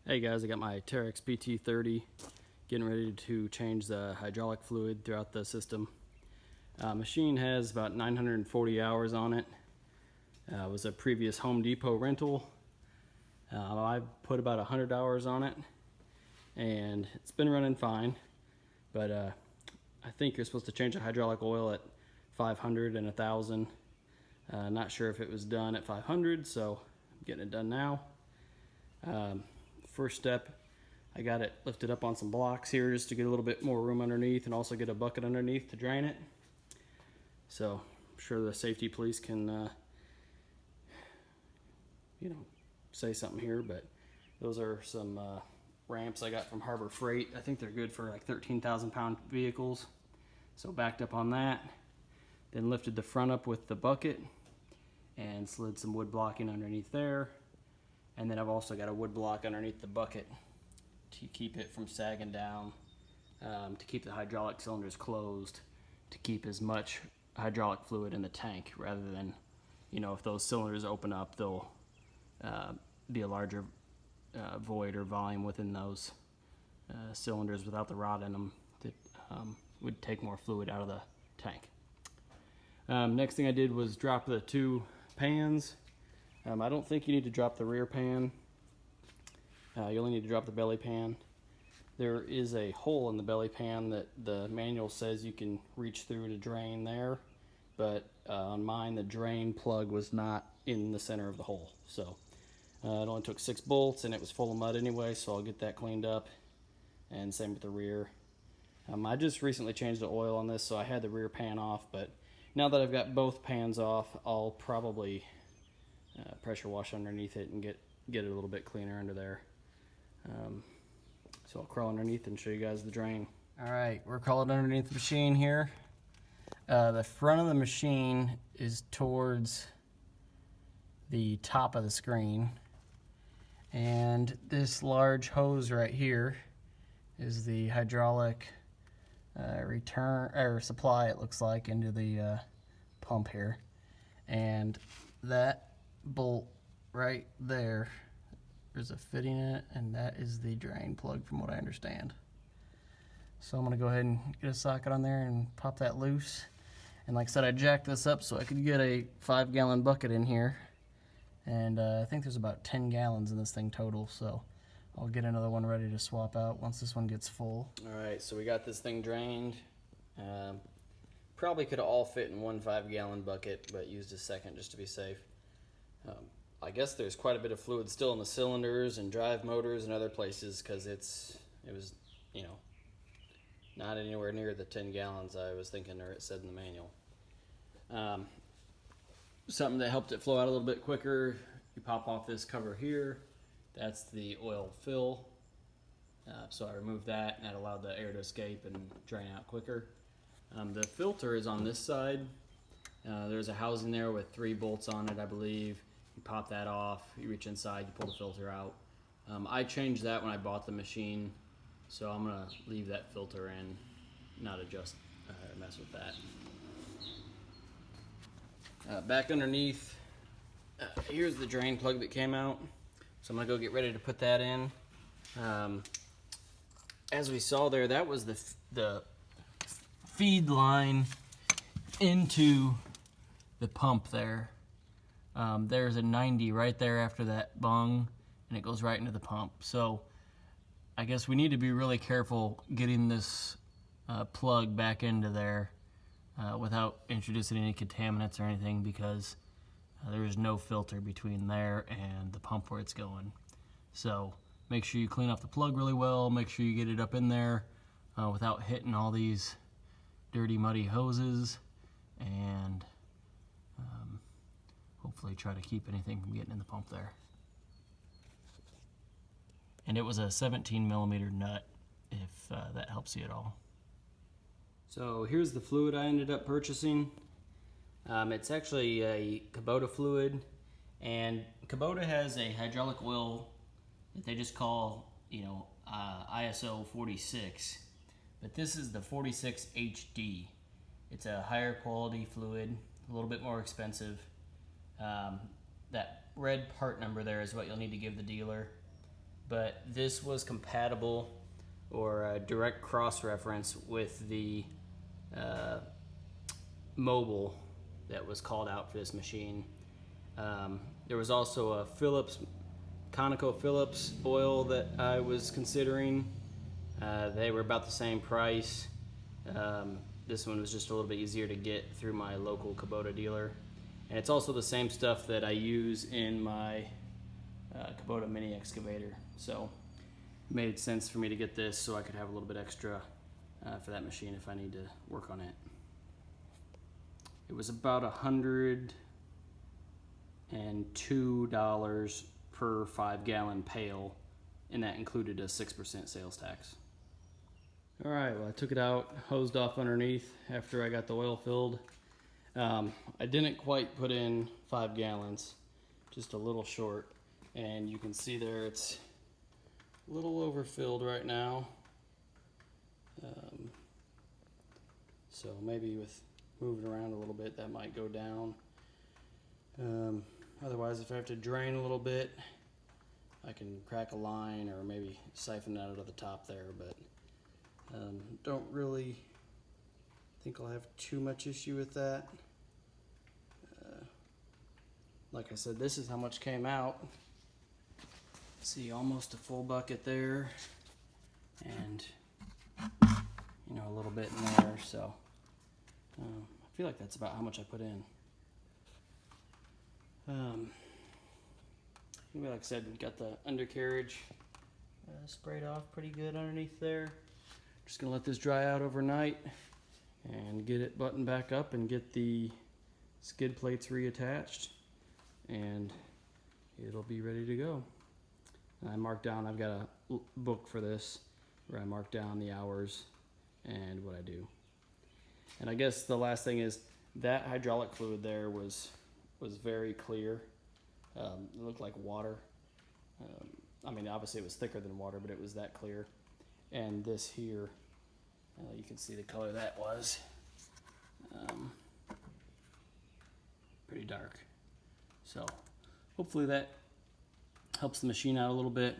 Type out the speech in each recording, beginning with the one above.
Hey guys, I got my Terex PT-30 getting ready to change the hydraulic fluid throughout the system. Machine has about 940 hours on it. It was a previous Home Depot rental. I put about 100 hours on it and it's been running fine, but I think you're supposed to change the hydraulic oil at 500 and 1,000. Not sure if it was done at 500, so I'm getting it done now. First step, I got it lifted up on some blocks here just to get a little bit more room underneath and also get a bucket underneath to drain it. So I'm sure the safety police can say something here, but those are some ramps I got from Harbor Freight. I think they're good for like 13,000 pound vehicles. So backed up on that, then lifted the front up with the bucket and slid some wood blocking underneath there. And then I've also got a wood block underneath the bucket to keep it from sagging down, to keep the hydraulic cylinders closed, to keep as much hydraulic fluid in the tank rather than, if those cylinders open up, they'll be a larger void or volume within those cylinders without the rod in them that would take more fluid out of the tank. Next thing I did was drop the two pans. I don't think you need to drop the rear pan. You only need to drop the belly pan. There is a hole in the belly pan that the manual says you can reach through to drain there, but on mine the drain plug was not in the center of the hole. So it only took 6 bolts and it was full of mud anyway, so I'll get that cleaned up. And same with the rear. I just recently changed the oil on this, so I had the rear pan off, but now that I've got both pans off, I'll probably pressure wash underneath it and get it a little bit cleaner under there. So I'll crawl underneath and show you guys the drain. All right, we're crawling underneath the machine here. The front of the machine is towards the top of the screen, and this large hose right here is the hydraulic return or supply, it looks like, into the pump here. And that bolt right there's a fitting in it, and that is the drain plug from what I understand. So I'm gonna go ahead and get a socket on there and pop that loose. And like I said, I jacked this up so I could get a 5-gallon bucket in here, and I think there's about 10 gallons in this thing total, so I'll get another one ready to swap out once this one gets full. All right, so we got this thing drained. Probably could have all fit in one 5-gallon bucket, but used a second just to be safe. I guess there's quite a bit of fluid still in the cylinders and drive motors and other places, because it was not anywhere near the 10 gallons I was thinking, or it said in the manual. Something that helped it flow out a little bit quicker, you pop off this cover here. That's the oil fill. So I removed that, and that allowed the air to escape and drain out quicker. The filter is on this side. There's a housing there with 3 bolts on it, I believe. You pop that off, you reach inside, you pull the filter out. I changed that when I bought the machine, so I'm gonna leave that filter in, not adjust or mess with that. Back underneath, here's the drain plug that came out. So I'm gonna go get ready to put that in. As we saw there, that was the feed line into the pump there. There's a 90 right there after that bung, and it goes right into the pump. So I guess we need to be really careful getting this plug back into there without introducing any contaminants or anything, because there is no filter between there and the pump where it's going. So make sure you clean off the plug really well, make sure you get it up in there without hitting all these dirty, muddy hoses, and hopefully try to keep anything from getting in the pump there. And it was a 17mm nut, if that helps you at all. So here's the fluid I ended up purchasing. It's actually a Kubota fluid, and Kubota has a hydraulic oil that they just call, ISO 46, but this is the 46 HD. It's a higher quality fluid, a little bit more expensive. That red part number there is what you'll need to give the dealer. but this was compatible or a direct cross-reference with the mobile that was called out for this machine. There was also a ConocoPhillips oil that I was considering. They were about the same price. This one was just a little bit easier to get through my local Kubota dealer. And it's also the same stuff that I use in my Kubota mini excavator. So it made sense for me to get this so I could have a little bit extra for that machine if I need to work on it. It was about $102 per 5-gallon pail, and that included a 6% sales tax. All right, well, I took it out, hosed off underneath after I got the oil filled. I didn't quite put in 5 gallons, just a little short. And you can see there it's a little overfilled right now. So maybe with moving around a little bit, that might go down. Otherwise, if I have to drain a little bit, I can crack a line or maybe siphon it out of the top there, but don't really think I'll have too much issue with that. Like I said, this is how much came out. See, almost a full bucket there, and you know, a little bit in there. So I feel like that's about how much I put in. Like I said, got the undercarriage sprayed off pretty good underneath there. Just gonna let this dry out overnight and get it buttoned back up and get the skid plates reattached, and it'll be ready to go. I marked down, I've got a book for this where I mark down the hours and what I do. And I guess the last thing is that hydraulic fluid there was very clear. It looked like water. I mean, obviously it was thicker than water, but it was that clear. And this here, you can see the color that was. Pretty dark. So hopefully that helps the machine out a little bit.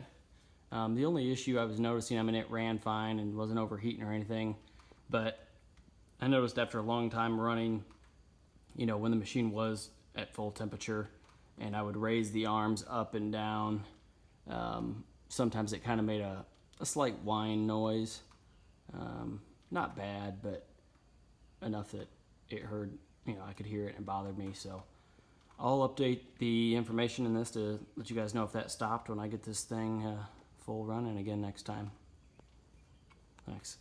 The only issue I was noticing, I mean, it ran fine and wasn't overheating or anything, but I noticed after a long time running, you know, when the machine was at full temperature and I would raise the arms up and down, sometimes it kind of made a slight whine noise. Not bad, but enough that it heard, you know, I could hear it and it bothered me. So I'll update the information in this to let you guys know if that stopped when I get this thing full running again next time. Thanks.